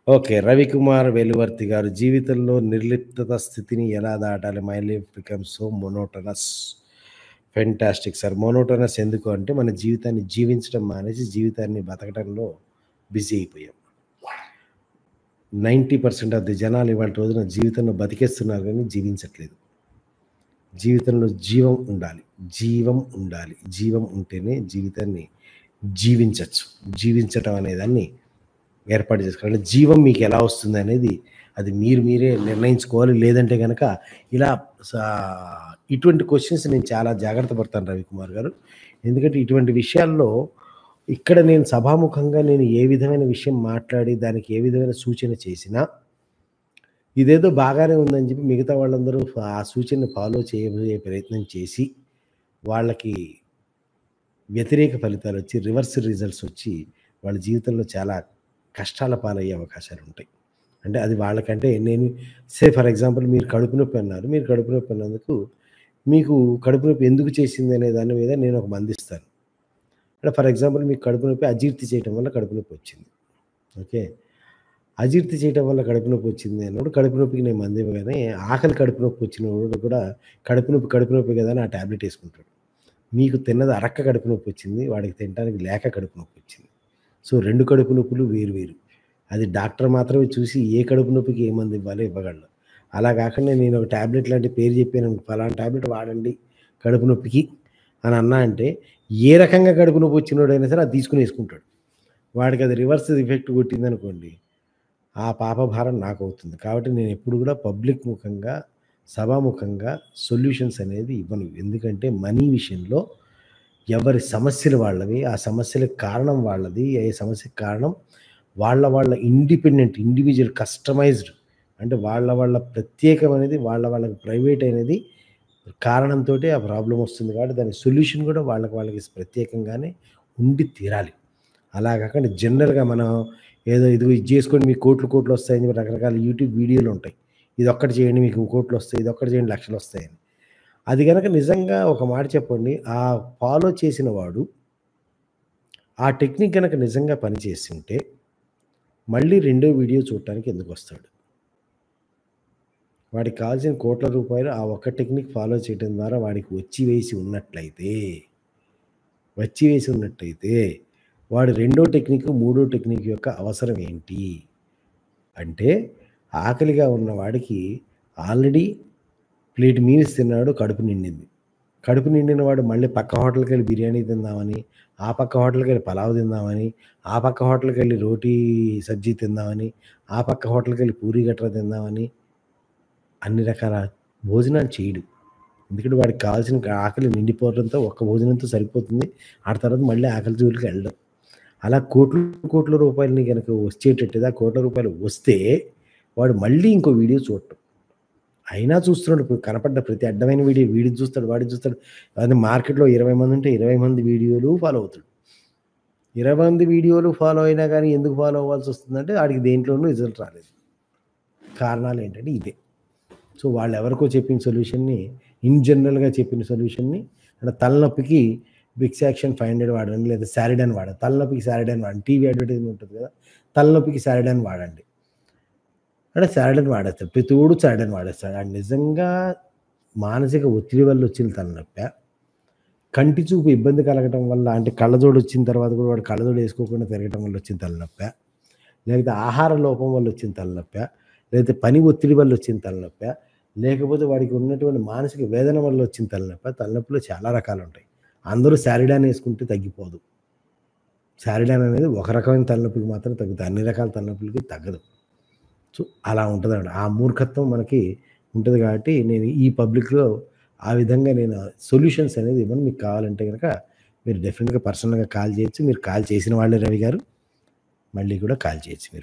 Okay. 'Ravikumar వెలువర్తి' గారు జీవితంలో నిర్లిప్తత స్థితిని ఎలా దాటాలి? My life becomes so monotonous. Fantastic sir. Monotonous ఎందుకు అంటే మన జీవితాన్ని జీవించడం మానేసి జీవితాన్ని బతకడంలో బిజీ అయిపోయాం. 90% ఆఫ్ ది జనాలు ఇవాల్టి రోజున జీవితంలో బతికేస్తున్నారు గానీ జీవించట్లేదు. జీవితంలో జీవం ఉండాలి. జీవం ఉండాలి. జీవం ఉంటేనే జీవితాన్ని జీవించొచ్చు. జీవించటం అనేదాన్ని ఏర్పాటు చేసుకోవాలి. జీవం మీకెలా వస్తుందనేది అది మీరే నిర్ణయించుకోవాలి. లేదంటే గనక ఇలా సా ఇటువంటి క్వెషన్స్ నేను చాలా జాగ్రత్త పడతాను రవికుమార్ గారు. ఎందుకంటే ఇటువంటి విషయాల్లో ఇక్కడ నేను సభాముఖంగా నేను ఏ విధమైన విషయం మాట్లాడి దానికి ఏ విధమైన సూచన చేసినా, ఇదేదో బాగానే ఉందని చెప్పి మిగతా వాళ్ళందరూ ఆ సూచనని ఫాలో చేయబోయే ప్రయత్నం చేసి, వాళ్ళకి వ్యతిరేక ఫలితాలొచ్చి, రివర్స్ రిజల్ట్స్ వచ్చి వాళ్ళ జీవితంలో చాలా కష్టాల పాలయ్యే అవకాశాలుంటాయి. అంటే అది వాళ్ళకంటే నేను ఫర్ ఎగ్జాంపుల్ మీరు కడుపు నొప్పి అన్నారు. మీరు కడుపు నొప్పి అన్నందుకు మీకు కడుపు నొప్పి ఎందుకు చేసిందనే దాని మీద నేను ఒక మందిస్తాను. అంటే ఫర్ ఎగ్జాంపుల్ మీకు కడుపు నొప్పి అజీర్తి చేయటం వల్ల కడుపు నొప్పి వచ్చింది. ఓకే. అజీర్తి చేయటం వల్ల కడుపు నొప్పి వచ్చింది అన్నప్పుడు కడుపు నొప్పికి నేను మందివ్వగానే ఆకలి కడుపు నొప్పి వచ్చినోడు కూడా కడుపు నొప్పి కదా అని ఆ టాబ్లెట్ యేసుకుంటాడు. మీకు తిన్నది అరక్క కడుపు నొప్పి వచ్చింది. వాడికి తినటానికి లేక కడుపు నొప్పి వచ్చింది. సో 2 కడుపు నొప్పులు వేరు వేరు. అది డాక్టర్ మాత్రమే చూసి ఏ కడుపు నొప్పికి ఏ మందు ఇవ్వాలో ఇవ్వగలడు. అలా కాకుండా నేను ఒక టాబ్లెట్ లాంటి పేరు చెప్పాను ఫలానా టాబ్లెట్ వాడండి కడుపు నొప్పికి అని అన్నా అంటే ఏ రకంగా కడుపు నొప్పి వచ్చినోడైనా సరే అది తీసుకొని యేసుకుంటాడు. వాడికి అది రివర్స్ ఎఫెక్ట్ కొట్టిందనుకోండి, ఆ పాప భారం నాకవుతుంది. కాబట్టి నేనెప్పుడు గూడా పబ్లిక్ ముఖంగా, సభాముఖంగా సొల్యూషన్స్ అనేది ఇవ్వను. ఎందుకంటే మనీ విషయంలో ఎవరి సమస్యలు వాళ్ళవి. ఆ సమస్యలకు కారణం వాళ్ళది. ఏ సమస్యకి కారణం వాళ్ళ ఇండివిడ్యువల్ కస్టమైజ్డ్ అంటే వాళ్ళ ప్రత్యేకమనేది వాళ్ళకి ప్రైవేట్ అనేది కారణంతోటే ఆ ప్రాబ్లమ్ వస్తుంది కాబట్టి దానికి సొల్యూషన్ గూడా వాళ్ళకి ప్రత్యేకంగానే ఉండి తీరాలి. అలా కాకుండా జనరల్‌గా మనం ఏదో ఇదిగో ఇది చేసుకోండి మీకు కోట్లు వస్తాయని చెప్పి రకరకాల యూట్యూబ్ వీడియోలుంటాయి. ఇదొక్కటి చేయండి మీకు కోట్లొస్తాయి. ఇదొక్కటి చేయండి లక్షలొస్తాయని. అది గనక నిజంగా ఒక మాట చెప్పండి. ఆ ఫాలో చేసిన వాడు ఆ టెక్నిక్ గనక నిజంగా పనిచేసుంటే మళ్ళీ రెండో వీడియో చూడటానికి ఎందుకొస్తాడు? వాడికి కావాల్సిన కోట్ల రూపాయలు ఆ ఒక్క టెక్నిక్ ఫాలో చేయడం ద్వారా వాడికి వచ్చి వేసి ఉన్నట్టయితే వాడు రెండో టెక్నిక్, మూడో టెక్నిక్ యొక్క అవసరం ఏంటి? అంటే ఆకలిగా ఉన్నవాడికి ఆల్రెడీ ప్లేట్ మీల్స్ తిన్నాడు. కడుపు నిండింది. కడుపు నిండిన వాడు మళ్ళీ పక్క హోటల్‌కెళ్ళి బిర్యానీ తిందామని, ఆ పక్క హోటల్‌కెళ్ళి పలావ్ తిందామని, ఆ పక్క హోటల్‌కెళ్ళి రోటీ సబ్జీ తిందామని, ఆ పక్క హోటల్‌కెళ్ళి పూరి గట్రా తిందామని అన్ని రకాల భోజనాలు చేయడు. ఎందుకంటే వాడికి కావాల్సిన ఆకలి నిండిపోవడంతో ఒక్క భోజనంతో సరిపోతుంది. ఆ తర్వాత మళ్ళీ ఆకలి జోలికి వెళ్ళడు. అలా కోట్ల రూపాయలని గనక వచ్చేటట్టుగా కోట్ల రూపాయలు వస్తే వాడు మళ్ళీ ఇంకో వీడియో చూడటం. అయినా చూస్తున్నాడు. ఇప్పుడు కనపడ్డ ప్రతి అడ్డమైన వీడియో వీడిది చూస్తాడు, వాడిది చూస్తాడు. అదే మార్కెట్‌లో 20 మంది ఉంటే 20 మంది వీడియోలు ఫాలో అవుతాడు. 20 మంది వీడియోలు ఫాలో అయినా గాని ఎందుకు ఫాలో అవ్వాల్సొస్తుందంటే ఆడికి దేంట్లోనూ రిజల్ట్ రాలేదు. కారణాలేంటంటే ఇదే. సో వాళ్ళెవరికో చెప్పిన సొల్యూషన్‌ని జనరల్‌గా చెప్పిన సొల్యూషన్‌ని అంటే తలనొప్పికి విక్స్ యాక్షన్ 500 వాడండి. లేదా సారిడాన్ వాడండి. తలనొప్పికి సారిడాన్ వాడండి. టీవీ అడ్వర్టైజ్‌మెంట్ ఉంటది కదా! తలనొప్పికి సారిడాన్ వాడండి. అంటే సారిడాన్ వాడేస్తాడు. ప్రతివోడు సారిడాన్ వాడేస్తాడు. ఆడు నిజంగా మానసిక ఒత్తిడి వల్ల వచ్చిన తలనొప్పా? కంటి చూపు ఇబ్బంది కలగటం వల్ల అంటే కళ్ళజోడొచ్చిన తర్వాత కూడా వాడు కళ్ళజోడు ఏసుకోకుండా తిరగటం వల్ల వచ్చిన తలనొప్పా? లేకపోతే ఆహార లోపం వల్ల వచ్చిన తలనొప్పా? లేకపోతే పని ఒత్తిడి వల్ల వచ్చిన తలనొప్పా? లేకపోతే వాడికి ఉన్నటువంటి మానసిక వేదన వల్ల వచ్చిన తలనొప్పా? తలనొప్పిలో చాలా రకాలుంటాయి. అందరూ సారిడాన్ ఏసుకుంటే తగ్గిపోదు. సారిడాన్ అనేది ఒక రకమైన తలనొప్పికి మాత్రం తగ్గుతది. అన్ని రకాల తలనొప్పులకి తగ్గదు. సో, అలా ఉంటదనమాట. ఆ మూర్ఖత్వం మనకి ఉంటది కాబట్టి నేను ఈ పబ్లిక్‌లో ఆ విధంగా నేను సొల్యూషన్స్ అనేది ఇవ్వను. మీకు కావాలంటే గనక మీరు డెఫినిట్‌గా పర్సనల్‌గా కాల్ చేయొచ్చు. మీరు కాల్ చేసిన వాళ్ళే రవి గారు. మళ్ళీ కూడా కాల్ చేయొచ్చు మీరు.